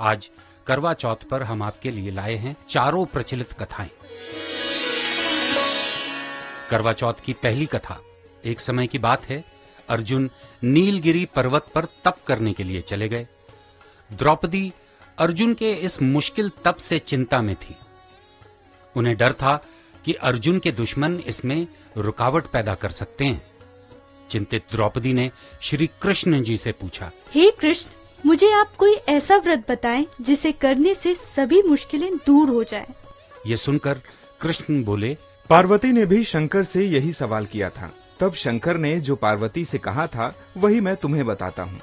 आज करवा चौथ पर हम आपके लिए लाए हैं चारों प्रचलित कथाएं। करवा चौथ की पहली कथा। एक समय की बात है, अर्जुन नीलगिरी पर्वत पर तप करने के लिए चले गए। द्रौपदी अर्जुन के इस मुश्किल तप से चिंता में थी। उन्हें डर था कि अर्जुन के दुश्मन इसमें रुकावट पैदा कर सकते हैं। चिंतित द्रौपदी ने श्री कृष्ण जी से पूछा, हे कृष्ण, मुझे आप कोई ऐसा व्रत बताएं जिसे करने से सभी मुश्किलें दूर हो जाएं। ये सुनकर कृष्ण बोले, पार्वती ने भी शंकर से यही सवाल किया था। तब शंकर ने जो पार्वती से कहा था वही मैं तुम्हें बताता हूँ।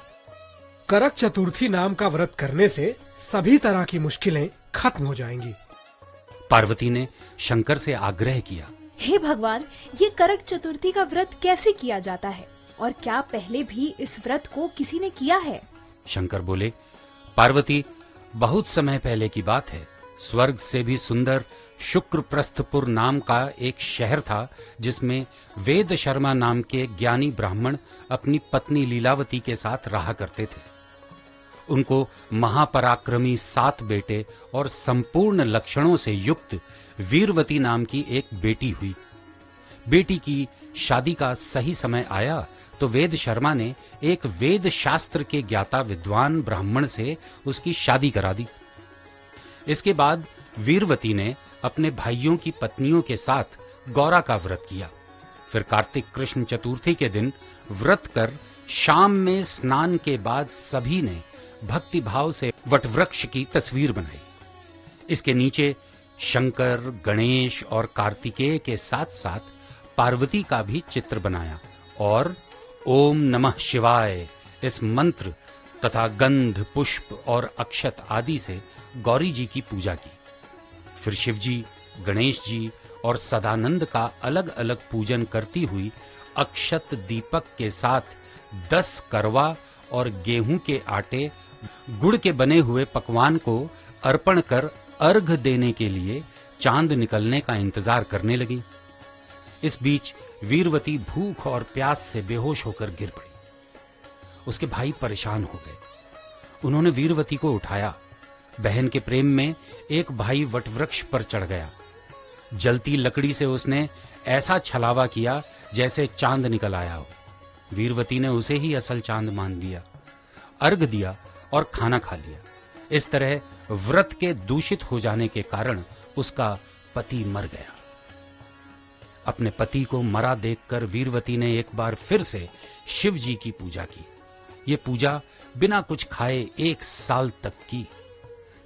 करक चतुर्थी नाम का व्रत करने से सभी तरह की मुश्किलें खत्म हो जाएंगी। पार्वती ने शंकर से आग्रह किया, हे भगवान, ये करक चतुर्थी का व्रत कैसे किया जाता है और क्या पहले भी इस व्रत को किसी ने किया है? शंकर बोले, पार्वती, बहुत समय पहले की बात है। स्वर्ग से भी सुंदर शुक्रप्रस्थपुर नाम का एक शहर था, जिसमें वेद शर्मा नाम के ज्ञानी ब्राह्मण अपनी पत्नी लीलावती के साथ रहा करते थे। उनको महापराक्रमी 7 बेटे और संपूर्ण लक्षणों से युक्त वीरवती नाम की एक बेटी हुई। बेटी की शादी का सही समय आया तो वेद शर्मा ने एक वेद शास्त्र के ज्ञाता विद्वान ब्राह्मण से उसकी शादी करा दी। इसके बाद वीरवती ने अपने भाइयों की पत्नियों के साथ गौरा का व्रत किया। फिर कार्तिक कृष्ण चतुर्थी के दिन व्रत कर शाम में स्नान के बाद सभी ने भक्ति भाव से वटवृक्ष की तस्वीर बनाई। इसके नीचे शंकर, गणेश और कार्तिकेय के साथ साथ पार्वती का भी चित्र बनाया और ओम नमः शिवाय इस मंत्र तथा गंध, पुष्प और अक्षत आदि से गौरी जी की पूजा की। फिर शिव जी, गणेश जी और सदानंद का अलग अलग पूजन करती हुई अक्षत दीपक के साथ 10 करवा और गेहूं के आटे, गुड़ के बने हुए पकवान को अर्पण कर अर्घ देने के लिए चांद निकलने का इंतजार करने लगी। इस बीच वीरवती भूख और प्यास से बेहोश होकर गिर पड़ी। उसके भाई परेशान हो गए। उन्होंने वीरवती को उठाया। बहन के प्रेम में एक भाई वटवृक्ष पर चढ़ गया। जलती लकड़ी से उसने ऐसा छलावा किया जैसे चांद निकल आया हो। वीरवती ने उसे ही असल चांद मान लिया, अर्घ दिया और खाना खा लिया। इस तरह व्रत के दूषित हो जाने के कारण उसका पति मर गया। अपने पति को मरा देखकर वीरवती ने एक बार फिर से शिव जी की पूजा की। ये पूजा बिना कुछ खाए 1 साल तक की।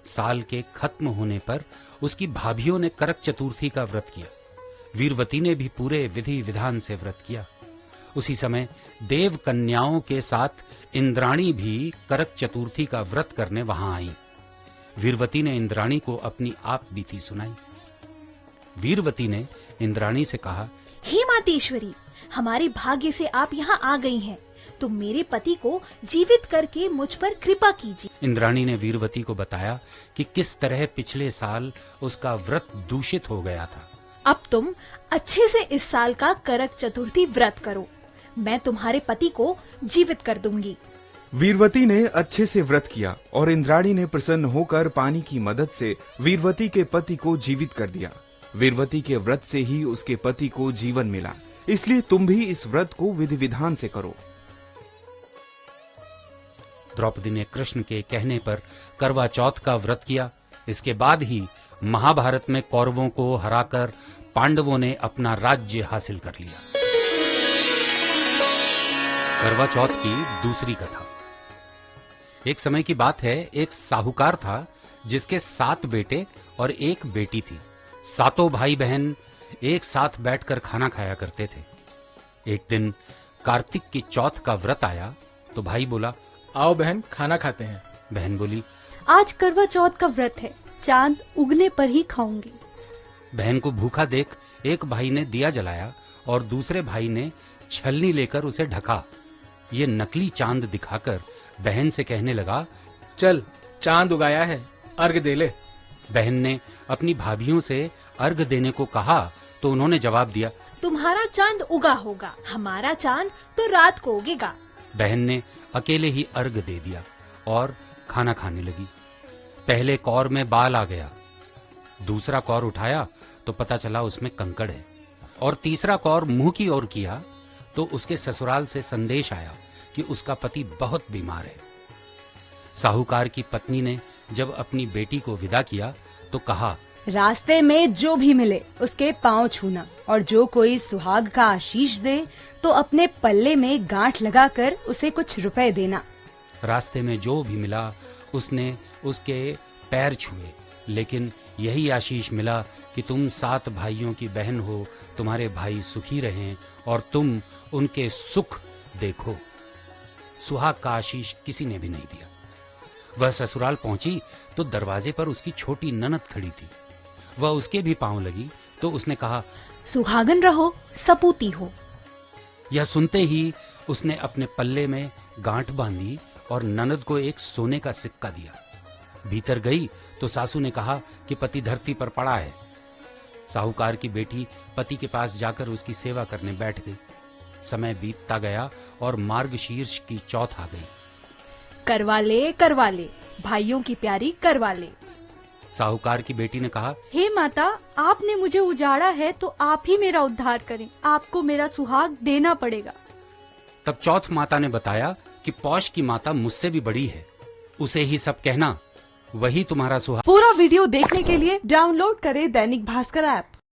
साल के खत्म होने पर उसकी भाभियों ने करक चतुर्थी का व्रत किया। वीरवती ने भी पूरे विधि विधान से व्रत किया। उसी समय देव कन्याओं के साथ इंद्राणी भी करक चतुर्थी का व्रत करने वहां आई। वीरवती ने इंद्राणी को अपनी आप बीती सुनाई। वीरवती ने इंद्राणी से कहा, हे मातेश्वरी, हमारे भाग्य से आप यहाँ आ गई हैं, तो मेरे पति को जीवित करके मुझ पर कृपा कीजिए। इंद्राणी ने वीरवती को बताया कि किस तरह पिछले साल उसका व्रत दूषित हो गया था। अब तुम अच्छे से इस साल का करक चतुर्थी व्रत करो, मैं तुम्हारे पति को जीवित कर दूंगी। वीरवती ने अच्छे से व्रत किया और इंद्राणी ने प्रसन्न होकर पानी की मदद से वीरवती के पति को जीवित कर दिया। वीरवती के व्रत से ही उसके पति को जीवन मिला, इसलिए तुम भी इस व्रत को विधि विधान से करो। द्रौपदी ने कृष्ण के कहने पर करवा चौथ का व्रत किया। इसके बाद ही महाभारत में कौरवों को हराकर पांडवों ने अपना राज्य हासिल कर लिया। करवा चौथ की दूसरी कथा। एक समय की बात है, एक साहूकार था जिसके 7 बेटे और 1 बेटी थी। सातों भाई बहन एक साथ बैठकर खाना खाया करते थे। एक दिन कार्तिक की चौथ का व्रत आया तो भाई बोला, आओ बहन, खाना खाते हैं। बहन बोली, आज करवा चौथ का व्रत है, चांद उगने पर ही खाऊंगी। बहन को भूखा देख एक भाई ने दिया जलाया और दूसरे भाई ने छलनी लेकर उसे ढका। ये नकली चांद दिखाकर बहन से कहने लगा, चल, चांद उगाया है, अर्घ दे ले। बहन ने अपनी भाभियों से अर्घ देने को कहा तो उन्होंने जवाब दिया, तुम्हारा चांद उगा होगा, हमारा चांद तो रात को उगेगा। बहन ने अकेले ही अर्घ दे दिया और खाना खाने लगी। पहले कौर में बाल आ गया, दूसरा कौर उठाया तो पता चला उसमें कंकड़ है, और तीसरा कौर मुंह की ओर किया तो उसके ससुराल से संदेश आया कि उसका पति बहुत बीमार है। साहूकार की पत्नी ने जब अपनी बेटी को विदा किया तो कहा, रास्ते में जो भी मिले उसके पांव छूना, और जो कोई सुहाग का आशीष दे तो अपने पल्ले में गांठ लगाकर उसे कुछ रुपए देना। रास्ते में जो भी मिला उसने उसके पैर छुए, लेकिन यही आशीष मिला कि तुम 7 भाइयों की बहन हो, तुम्हारे भाई सुखी रहें और तुम उनके सुख देखो। सुहाग का आशीष किसी ने भी नहीं दिया। वह ससुराल पहुंची तो दरवाजे पर उसकी छोटी ननद खड़ी थी। वह उसके भी पांव लगी तो उसने कहा, सुहागन रहो, सपूती हो। यह सुनते ही उसने अपने पल्ले में गांठ बांधी और ननद को एक सोने का सिक्का दिया। भीतर गई तो सासू ने कहा कि पति धरती पर पड़ा है। साहूकार की बेटी पति के पास जाकर उसकी सेवा करने बैठ गई। समय बीतता गया और मार्गशीर्ष की चौथ आ गई। करवा ले, भाइयों की प्यारी करवा ले। साहूकार की बेटी ने कहा, हे माता, आपने मुझे उजाड़ा है तो आप ही मेरा उद्धार करें। आपको मेरा सुहाग देना पड़ेगा। तब चौथ माता ने बताया कि पौष की माता मुझसे भी बड़ी है, उसे ही सब कहना, वही तुम्हारा सुहाग। पूरा वीडियो देखने के लिए डाउनलोड करें दैनिक भास्कर ऐप।